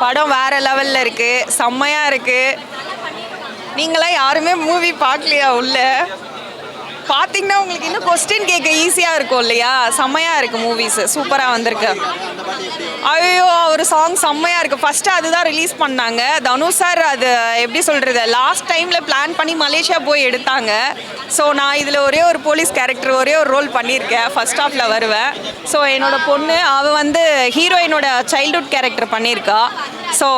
படம் வேறு லெவலில் இருக்குது, செம்மையாக இருக்குது. நீங்களாம் யாருமே மூவி பார்க்கலையா? உள்ள பார்த்தீங்கன்னா உங்களுக்கு இன்னும் கொஸ்டின் கேட்க ஈஸியாக இருக்கும் இல்லையா? செம்மையாக இருக்குது, மூவிஸு சூப்பராக வந்திருக்கு. ஐயோ, ஒரு சாங் செம்மையாக இருக்குது. ஃபஸ்ட்டு அதுதான் ரிலீஸ் பண்ணாங்க. தனுஷ் சார் அது எப்படி சொல்கிறது, லாஸ்ட் டைமில் பிளான் பண்ணி மலேசியா போய் எடுத்தாங்க. ஸோ நான் இதில் ஒரே ஒரு போலீஸ் கேரக்டர், ஒரே ஒரு ரோல் பண்ணியிருக்கேன். ஃபஸ்ட் ஹாஃபில் வருவேன். ஸோ என்னோடய பொண்ணு அவள் வந்து ஹீரோயினோட சைல்ட்ஹுட் கேரக்டர் பண்ணியிருக்கா. ஸோ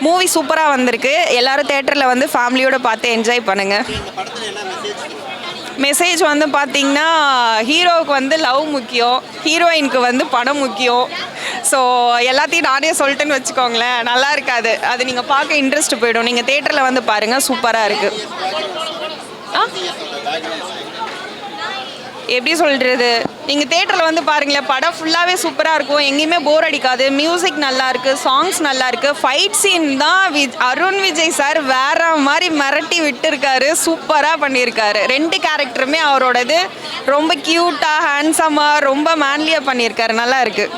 மூவி சூப்பராக வந்திருக்கு. எல்லோரும் தேட்டரில் வந்து ஃபேமிலியோடு பார்த்து என்ஜாய் பண்ணுங்கள். மெசேஜ் வந்து பார்த்திங்கன்னா, ஹீரோவுக்கு வந்து லவ் முக்கியம், ஹீரோயினுக்கு வந்து படம் முக்கியம். ஸோ எல்லாத்தையும் நானே சொல்லிட்டேன்னு வச்சுக்கோங்களேன், நல்லா இருக்காது. அது நீங்கள் பார்க்க இன்ட்ரெஸ்ட் போயிடும். நீங்கள் தேட்டரில் வந்து பாருங்கள், சூப்பராக இருக்குது. எப்படி சொல்கிறது, நீங்கள் தேட்டரில் வந்து பாருங்களேன், படம் ஃபுல்லாகவே சூப்பராக இருக்கும். எங்கேயுமே போர் அடிக்காது. மியூசிக் நல்லா இருக்குது, சாங்ஸ் நல்லா இருக்குது. ஃபைட் சீன் தான் அருண் விஜய் சார் வேற மாதிரி மிரட்டி விட்டுருக்காரு, சூப்பராக பண்ணியிருக்காரு. 2 கேரக்டருமே அவரோடது ரொம்ப க்யூட்டாக, ஹேண்ட்ஸமாக, ரொம்ப மேன்லியாக பண்ணியிருக்காரு. நல்லா இருக்குது.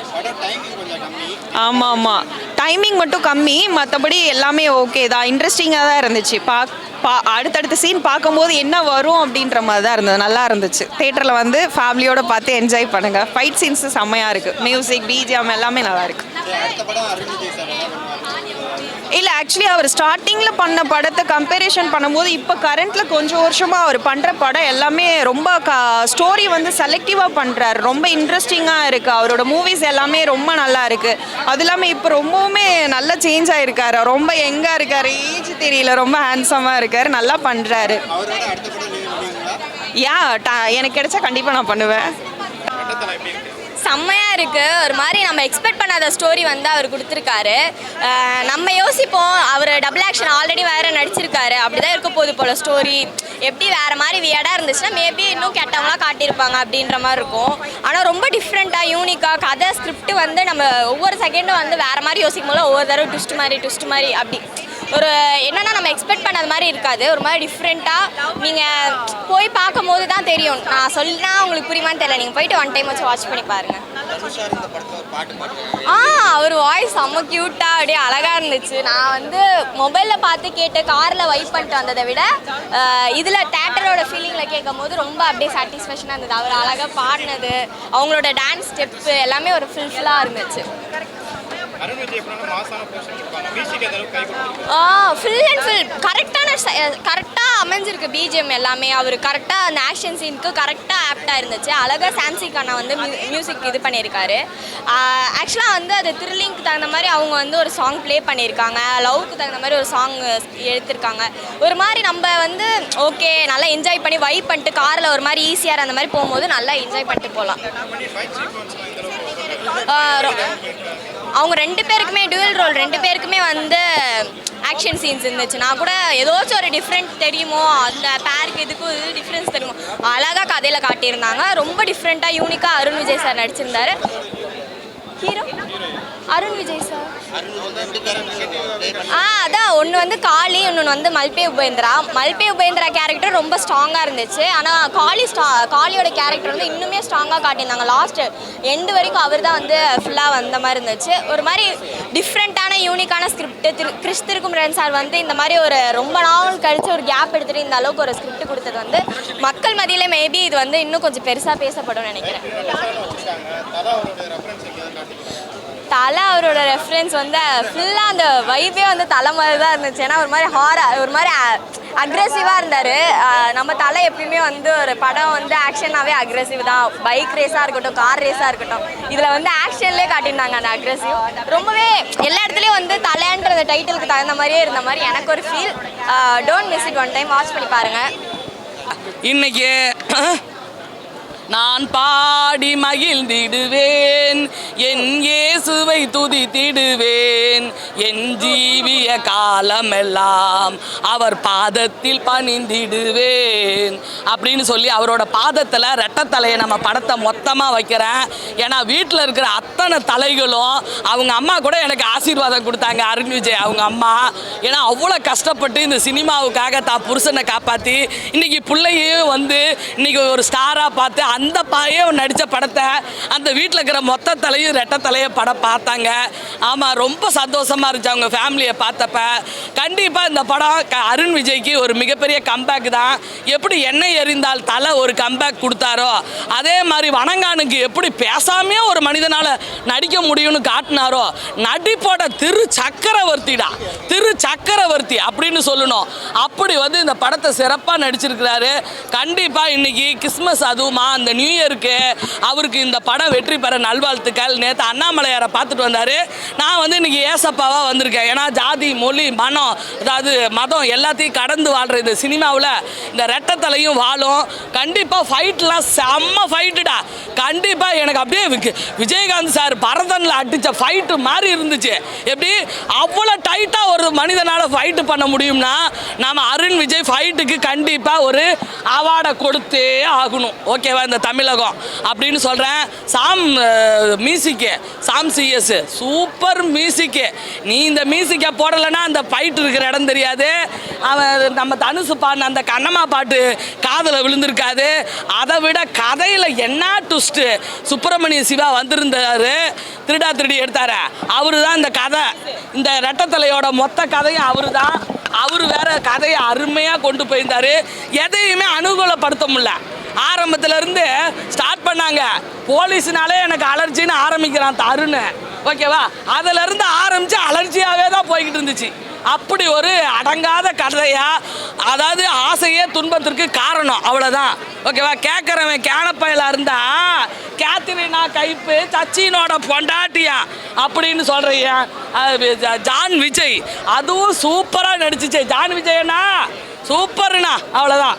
ஆமாம், டைமிங் மட்டும் கம்மி, மற்றபடி எல்லாமே ஓகே தான். இன்ட்ரெஸ்டிங்காக தான் இருந்துச்சு. அடுத்தடுத்த சீன் பார்க்கும்போது என்ன வரும் அப்படின்ற மாதிரி தான் இருந்தது. நல்லா இருந்துச்சு. தேட்டரில் வந்து ஃபேமிலியோடு பார்த்து என்ஜாய் பண்ணுங்கள். ஃபைட் சீன்ஸு செம்மையாக இருக்குது. மியூசிக், பிஜிஎம் எல்லாமே நல்லா இருக்குது. இல்லை, ஆக்சுவலி அவர் ஸ்டார்டிங்கில் பண்ண படத்தை கம்பேரிஷன் பண்ணும்போது இப்போ கரண்ட்டில் கொஞ்சம் வருஷமாக அவர் பண்ணுற படம் எல்லாமே ரொம்ப ஸ்டோரி வந்து செலக்டிவாக பண்ணுறாரு. ரொம்ப இன்ட்ரெஸ்டிங்காக இருக்குது. அவரோட மூவிஸ் எல்லாமே ரொம்ப நல்லா இருக்குது. அது இல்லாமல் இப்போ ரொம்பவுமே நல்லா சேஞ்ச் ஆகிருக்காரு. ரொம்ப யங்காக இருக்கார், ஏஜ் தெரியல, ரொம்ப ஹேண்ட்ஸமாக இருக்கார், நல்லா பண்ணுறாரு. எனக்கு கிடைச்சா கண்டிப்பாக நான் பண்ணுவேன். செம்மையாக இருக்குது. ஒரு மாதிரி நம்ம எக்ஸ்பெக்ட் பண்ணாத ஸ்டோரி வந்து அவர் கொடுத்துருக்காரு. நம்ம யோசிப்போம், அவர் டபுள் ஆக்ஷன் ஆல்ரெடி வேறு நடிச்சிருக்காரு, அப்படி தான் இருக்க போகுது போல் ஸ்டோரி. எப்படி வேறு மாதிரி வியடாக இருந்துச்சுன்னா மேபி இன்னும் கெட்டவங்களாம் காட்டியிருப்பாங்க அப்படின்ற மாதிரி இருக்கும். ஆனால் ரொம்ப டிஃப்ரெண்ட்டாக, யூனிக்காக கதை ஸ்கிரிப்ட் வந்து நம்ம ஒவ்வொரு செகண்டும் வந்து வேறு மாதிரி யோசிக்கும் போது ஒவ்வொரு தடவை ட்விஸ்ட் மாதிரி அப்படி ஒரு என்னென்னா நம்ம எக்ஸ்பெக்ட் பண்ணது மாதிரி இருக்காது. ஒரு மாதிரி டிஃப்ரெண்ட்டாக நீங்கள் போய் பார்க்கும் போது தான் தெரியும். நான் சொல்லினா உங்களுக்கு புரியுமான்னு தெரியல, நீங்கள் போயிட்டு 1 டைம் வச்சு வாட்ச் பண்ணி பாருங்கள். அவர் வாய்ஸ் செம்ம க்யூட்டாக அப்படியே அழகாக இருந்துச்சு. நான் வந்து மொபைலில் பார்த்து கேட்டு காரில் வைப் பண்ணிட்டு வந்ததை விட இதில் தேட்டரோட ஃபீலிங்கில் கேட்கும் போது ரொம்ப அப்படியே சாட்டிஸ்ஃபேக்ஷனாக இருந்தது. அவர் அழகாக பாடினது, அவங்களோட டான்ஸ் ஸ்டெப்பு எல்லாமே ஒரு ஃபுல்லாக இருந்துச்சு. ஃபுல் அண்ட் ஃபுல் கரெக்டாக அமைஞ்சிருக்கு. பிஜிஎம் எல்லாமே அவர் கரெக்டாக அந்த ஆக்ஷன் சீனுக்கு கரெக்டாக ஆப்டாக இருந்துச்சு. அழகாக சாம்சிக் அண்ணா வந்து மியூசிக் இது பண்ணியிருக்காரு. ஆக்சுவலாக வந்து அது த்ரில்லிங்க்கு தகுந்த மாதிரி அவங்க வந்து ஒரு சாங் ப்ளே பண்ணியிருக்காங்க, லவ்க்கு தகுந்த மாதிரி ஒரு சாங் எடுத்திருக்காங்க. ஒரு மாதிரி நம்ம வந்து ஓகே நல்லா என்ஜாய் பண்ணி வைப் பண்ணிட்டு காரில் ஒரு மாதிரி ஈஸியாக அந்த மாதிரி போகும்போது நல்லா என்ஜாய் பண்ணிட்டு போகலாம். அவங்க 2 பேருக்குமே டியூவல் ரோல், 2 பேருக்குமே வந்து ஆக்ஷன் சீன்ஸ் இருந்துச்சு. நான் கூட ஏதாச்சும் ஒரு டிஃப்ரெண்ட் தெரியுமோ, அந்த பேருக்கு இதுக்கும் இது டிஃப்ரென்ஸ் தெரியுமோ, அழகாக கதையில் காட்டியிருந்தாங்க. ரொம்ப டிஃப்ரெண்ட்டாக யூனிக்காக அருண் விஜய் சார் நடிச்சிருந்தாரு. Hero Arun Vijay sir. அதான் ஒன்று வந்து காளி, இன்னொன்று வந்து மல்பே உபேந்திரா கேரக்டர் ரொம்ப ஸ்ட்ராங்காக இருந்துச்சு. ஆனால் காளியோட கேரக்டர் வந்து இன்னுமே ஸ்ட்ராங்காக காட்டியிருந்தாங்க. லாஸ்ட் எண்டு வரைக்கும் அவர் தான் வந்து ஃபுல்லாக வந்த மாதிரி இருந்துச்சு. ஒரு மாதிரி டிஃப்ரெண்ட்டான யூனிக்கான ஸ்கிரிப்ட். கிறிஸ் திருக்குமரன் சார் வந்து இந்த மாதிரி ஒரு ரொம்ப நாள் கழித்து ஒரு கேப் எடுத்துகிட்டு இந்த அளவுக்கு ஒரு ஸ்கிரிப்ட் கொடுத்தது வந்து மக்கள் மத்தியில் மேபி இது வந்து இன்னும் கொஞ்சம் பெருசாக பேசப்படும் நினைக்கிறேன். தலை அவரோட ரெஃபரன்ஸ் வந்து ஃபுல்லாக அந்த வைப்பே வந்து தலை மாதிரி தான் இருந்துச்சு. ஏன்னா ஒரு மாதிரி ஒரு மாதிரி அக்ரெசிவாக இருந்தார். நம்ம தலை எப்பயுமே வந்து ஒரு படம் வந்து ஆக்ஷனாகவே அக்ரெசிவ் தான். பைக் ரேஸாக இருக்கட்டும், கார் ரேஸாக இருக்கட்டும், இதில் வந்து ஆக்ஷன்லேயே காட்டியிருந்தாங்க அந்த அக்ரெசிவ். ரொம்பவே எல்லா இடத்துலையும் வந்து தலைன்ற அந்த டைட்டிலுக்கு தகுந்த மாதிரியே இருந்த மாதிரி எனக்கு ஒரு feel. Don't miss it, 1 time watch பண்ணி பாருங்கள். இன்னைக்கு நான் பாடி மகிழ்ந்திடுவேன், என் இயேசுவை துதித்திடுவேன், என் ஜீவிய காலமெல்லாம் அவர் பாதத்தில் பணிந்திடுவேன் அப்படின்னு சொல்லி அவரோட பாதத்தில் ரெட்டத்தலையை நம்ம படத்தை மொத்தமாக வைக்கிறேன். ஏன்னா வீட்டில் இருக்கிற அத்தனை தலைகளும் அவங்க அம்மா கூட எனக்கு ஆசீர்வாதம் கொடுத்தாங்க, அருண் விஜய் அவங்க அம்மா. ஏன்னா அவ்வளோ கஷ்டப்பட்டு இந்த சினிமாவுக்காக தான் புருஷனை காப்பாற்றி இன்றைக்கி பிள்ளையும் வந்து இன்றைக்கி ஒரு ஸ்டாராக பார்த்து அந்த பாயே நடித்த படத்தை அந்த வீட்டில் இருக்கிற மொத்த தலையும் ரெட்டை தலையை படம் பார்த்தாங்க. ஆமாம், ரொம்ப சந்தோஷம். சந்தோஷமாக இருந்துச்சு அவங்க ஃபேமிலியை பார்த்தப்ப. கண்டிப்பாக இந்த படம் அருண் விஜய்க்கு ஒரு மிகப்பெரிய கம்பேக் தான். எப்படி எண்ணெய் எறிந்தால் தலை ஒரு கம்பேக் கொடுத்தாரோ அதே மாதிரி வணங்கானுக்கு எப்படி பேசாமையே ஒரு மனிதனால் நடிக்க முடியும்னு காட்டினாரோ நடிப்போட திரு சக்கரவர்த்தி அப்படின்னு சொல்லணும். அப்படி வந்து இந்த படத்தை சிறப்பாக நடிச்சிருக்கிறாரு. கண்டிப்பாக இன்னைக்கு கிறிஸ்மஸ் அதுவுமா அந்த நியூ இயருக்கு அவருக்கு இந்த படம் வெற்றி பெற நல்வாழ்த்துக்கள். நேற்று அண்ணாமலையாரை பார்த்துட்டு வந்தார். நான் வந்து இன்னைக்கு ஏசப்பாவாக வந்திருக்கேன். ஏன்னா ஜாதி மொழி மனம் அதாவது மதம் எல்லாத்தையும் கடந்து வாழ்கிற இந்த சினிமாவில் இந்த ரெட்டத்தலையும் வாழும். கண்டிப்பாக ஃபைட்லாம் செம்ம ஃபைட்டுடா. கண்டிப்பாக எனக்கு அப்படியே விஜயகாந்த் சார் பரதனில் அடித்த ஃபைட்டு மாதிரி இருந்துச்சு. எப்படி அவ்வளோ டைட்டாக ஒரு மனிதனால் ஃபைட்டு பண்ண முடியும்னா நம்ம அருண் விஜய் ஃபைட்டுக்கு கண்டிப்பாக ஒரு அவார்டை கொடுத்தே ஆகணும். ஓகேவா இந்த தமிழகம் அப்படின்னு சொல்கிறேன். சாம் சிஎஸ் சூப்பர் மியூசிக்கு. நீ இந்த மியூசிக்கை போடலைன்னா அந்த ஃபைட் இருக்கிற இடம் தெரியாது. அவன் நம்ம தனுசு பாடின அந்த கண்ணம்மா பாட்டு காதில் விழுந்திருக்காது. அதை விட கதையில் என்ன ட்விஸ்ட்டு. சுப்பிரமணிய சிவா வந்திருந்தார், திருடா திருடி எடுத்தார். அவரு தான் இந்த கதை, இந்த ரெட்டத்தலையோட மொத்த கதையும் அவரு தான். அவர் வேற கதையை அருமையாக கொண்டு போயிருந்தார். எதையுமே அனுகூலப்படுத்த முடியல. ஆரம்பத்திலேருந்து ஸ்டார்ட் பண்ணாங்க. போலீஸ்னாலே எனக்கு அலர்ஜின்னு ஆரம்பிக்கிறான் அருண். ஓகேவா, அதிலேருந்து ஆரம்பித்து அலர்ஜியாகவே தான் போய்கிட்டு இருந்துச்சு. அப்படி ஒரு அடங்காத கதையா, அதாவது ஆசையே துன்பத்திற்கு காரணம், அவ்வளோதான். ஓகேவா, கேட்குறவன் கேனப்பையில் இருந்தா கேத்ரினா கைப்பு சச்சினோட பொண்டாட்டியா அப்படின்னு சொல்கிறீங்க. ஜான் விஜய் அதுவும் சூப்பராக நடிச்சிச்சு. ஜான் விஜயண்ணா சூப்பர்ண்ணா, அவ்வளோதான்.